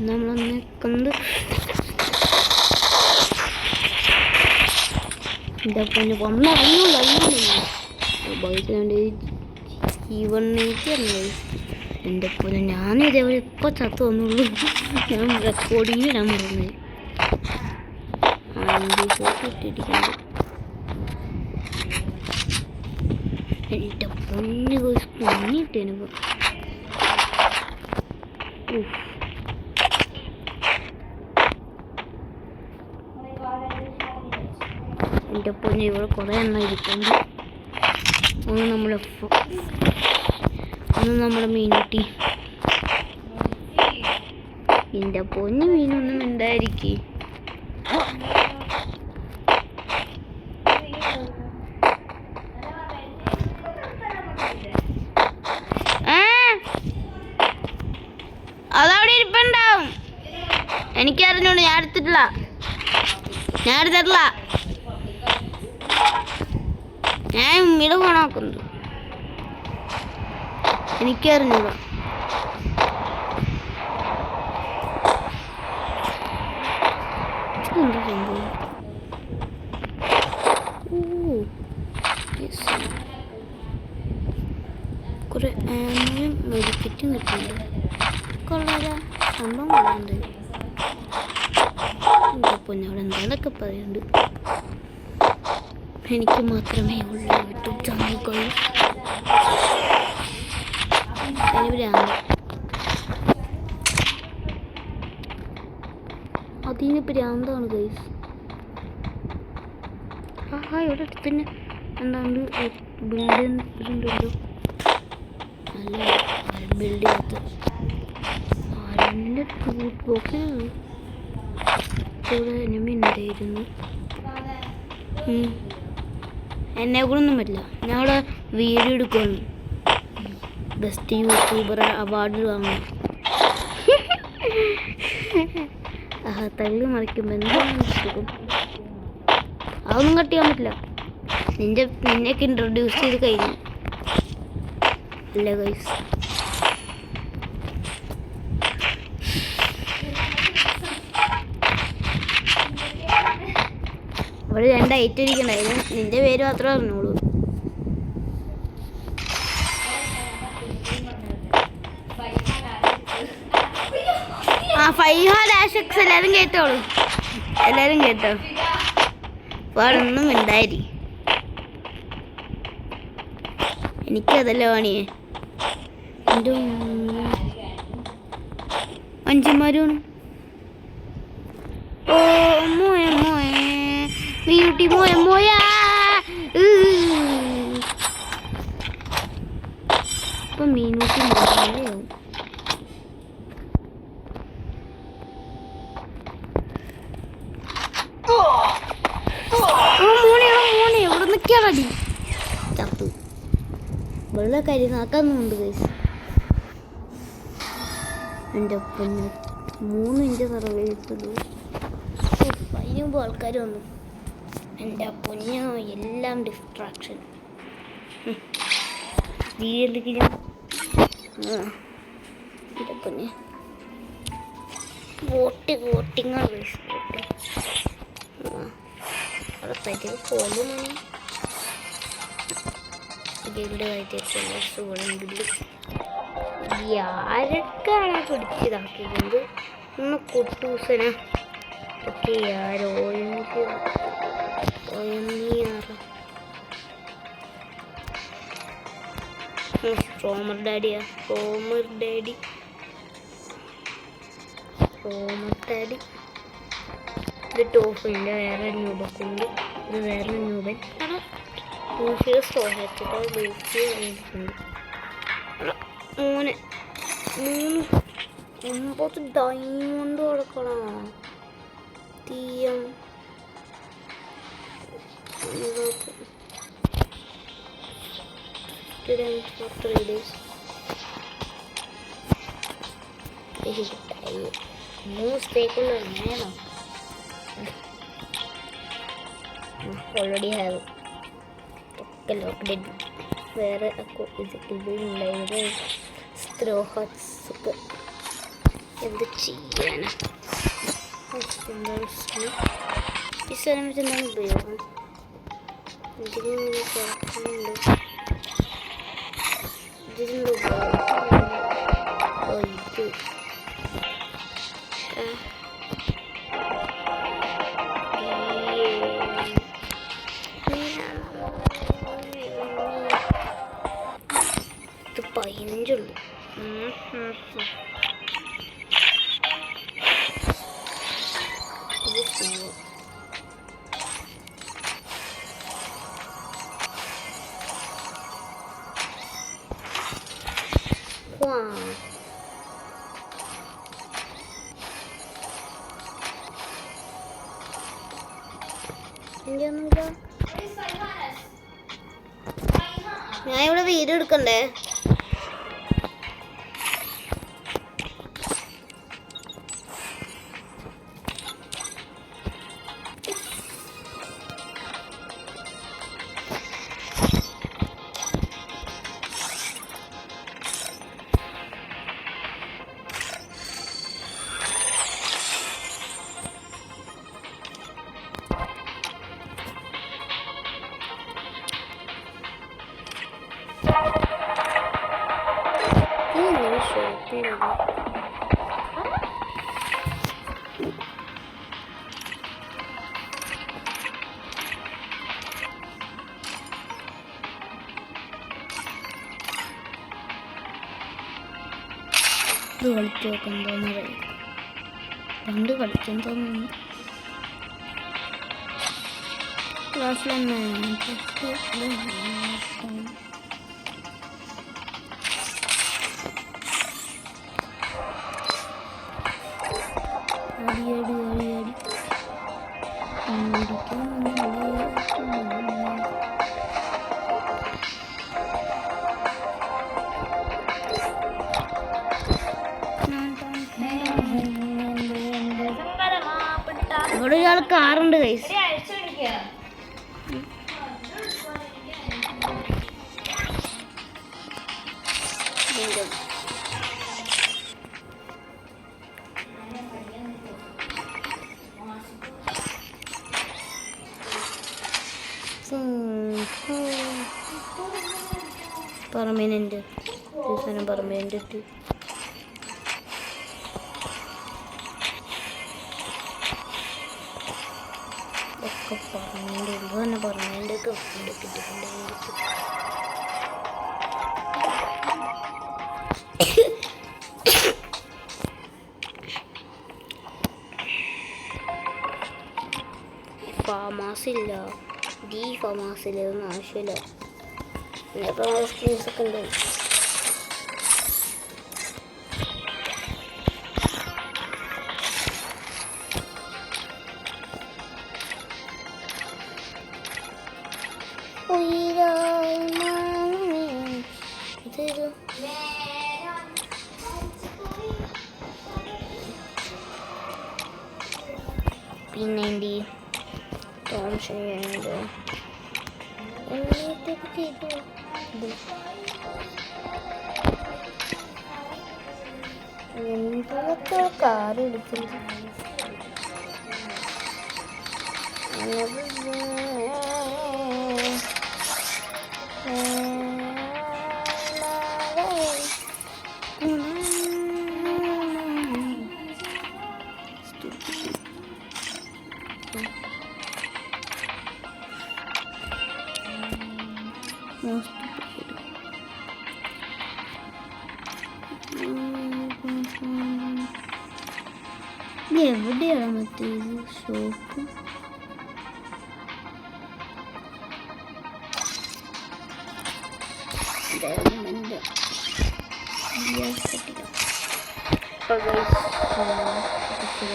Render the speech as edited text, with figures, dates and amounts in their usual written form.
നമ്മളൊന്ന് കണ്ട് എൻ്റെ പൊന്നു വന്ന് ജീവണ്ണേക്കാണ്. എൻ്റെ പൊന്നു ഞാനിതേപോലെ ഇപ്പോൾ ചത്തു വന്നുള്ളൂ. ഞാൻ റെക്കോർഡിങ്ങിടാൻ മറന്നത്. ഇട്ടിരിക്കുന്നത് എൻ്റെ പൊന്നു പൊന്നിട്ടേനിപ്പോൾ. എൻ്റെ പൊന്നു ഇവിടെ കുറേ എണ്ണം ഇരിക്കുന്നുണ്ട്. ഒന്ന് നമ്മുടെ മീനുട്ടി. എൻ്റെ പൊന്നു മീനൊന്നും ഉണ്ടായിരിക്കേ. അതവിടെ ഇരിപ്പുണ്ടാവും. എനിക്കറിഞ്ഞോളൂ. ഞാൻ എടുത്തിട്ടില്ല. ഞാൻ ഉമ്മിയുടെ ഫോണാക്കുന്നത്. എനിക്കറിഞ്ഞോളൂ. എന്താ സംഭവം? കുറെ മെഡിക്കറ്റും കിട്ടുന്നുണ്ട്. കൊള്ളാതെ സംഭവം കൊള്ളുന്നുണ്ട്. പൊന്നവിടെ എന്താണൊക്കെ പറയുന്നുണ്ട്. എനിക്ക് മാത്രമേ ഉള്ളൂ യൂട്യൂബ് ചാനലുകൾ. അതിന് പ്രാന്താണ് ഗൈസ്. ഇവിടെ അടുത്ത് തന്നെ എന്താണ്ട് ബിൽഡിംഗ് ഉണ്ടല്ലോ. നല്ല ബിൽഡ് ചെയ്യാത്ത ആരുടെ ഫ്രൂട്ട് ബോക്സ് ഇവിടെ എനിമി ഉണ്ടായിരുന്നു. എന്നെ കൂടൊന്നും പറ്റില്ല. ഞാൻ അവിടെ വീഡിയോ എടുക്കുകയാണ്. ബെസ്റ്റ് യൂട്യൂബർ അവാർഡ് വാങ്ങും. തള്ളി മറിക്കുമ്പോൾ എന്താണെന്ന് ഇഷ്ടം. അതൊന്നും കട്ട് ചെയ്യാൻ പറ്റില്ല. നിന്നെയൊക്കെ ഇൻട്രൊഡ്യൂസ് ചെയ്ത് കഴിഞ്ഞു അല്ലേ ഗൈസ്? അവിടെ 2 ഐറ്റം ഇരിക്കണ്ടായിരുന്നു. നിന്റെ പേര് മാത്രമേ അറിഞ്ഞോളൂ. -X എല്ലാവരും കേട്ടോളൂ. എല്ലാവരും കേട്ടോ. പാടൊന്നും ഉണ്ടായി. എനിക്കതല്ല പണിയേ. എൻ്റെ അഞ്ചന്മാരും മീനുട്ടി മോയാ. ഇപ്പൊ മീനുട്ടി മോയാവും. മോനെ എവിടെ നിൽക്കാണടി? ചത്തു. വെള്ളം കരിനാക്കാന്നുണ്ട് ഗൈസ്. എൻ്റെ പൊന്നു 3 ഇഞ്ച് സർവൈവത്തുള്ളൂ. അതിന് മുമ്പ് ആൾക്കാർ വന്നു. എൻ്റെ പൊന്നു എല്ലാം ഡിസ്ട്രാക്ഷൻ. വീട്ടിലേക്ക് എൻ്റെ പൊന്നു വോട്ടിങ്ങാണ് ഗൈസ്. അവിടെ പോലും ഗിൽഡ് ആയിട്ട് ആരൊക്കെയാണ് പിടിച്ചിതാക്കിയത്? ഒന്ന് കുട്ടൂസന ഒക്കെ ആരോ റോമർ ഡാഡി. ഇത് ടോഫിൻ്റെ വേറെ ന്യൂബൊക്കെ ഉണ്ട്. ഇത് വേറെ ന്യൂബൻ. ൂസിയുടെ സോഹച്ചിട്ട് ബേസ് വന്നിട്ടുണ്ട്. 9 ഡയമണ്ട് കൊടുക്കണം. Thiem for 3 days. 3 stake already have locked it. വേറെ ഉണ്ടായത് സ്ട്രോ ഹട്ട്സ് ഒക്കെ എന്ത് ചെയ്യാനാ? ഈ സ്ഥലം വെച്ച് എന്താണ് ഉപയോഗം? ഇതിന് കുഴപ്പമുണ്ട്. ഇതിൻ്റെ ഇത് 15 ഉള്ളൂ. ഇത് ചെയ്യാം. ഞാൻ ഇവിടെ വീഡിയോ എടുക്കണ്ടേ? ഇത് കളിച്ചു നോക്കണ്ടോന്ന് പറയും. പണ്ട് കളിക്കാൻ തോന്നുന്നു. ക്ലാസ്സിലെന്നെ ഇവിടെ ഒരാൾ കാറുണ്ട് ഗൈസ്. പെർമനന്റ് പെർമനന്റ് ഇട്ട് ഒക്കെ പറഞ്ഞിട്ടുണ്ട് തന്നെ പറഞ്ഞതിൻ്റെയൊക്കെ കിട്ടിയിട്ടുണ്ട്. ഫാമാസില്ല, ഡി ഫാമാസിലൊന്നും ആവശ്യമില്ല. സ്കീംസൊക്കെ ഉണ്ട്. P90 Tom ചെയ്യുന്നുണ്ട്. എന്തൊക്കെ കാറ് എടുക്കുന്നത് എവിടെയാണ് മറ്റേത് ഷോപ്പ്? ഡയമണ്ട്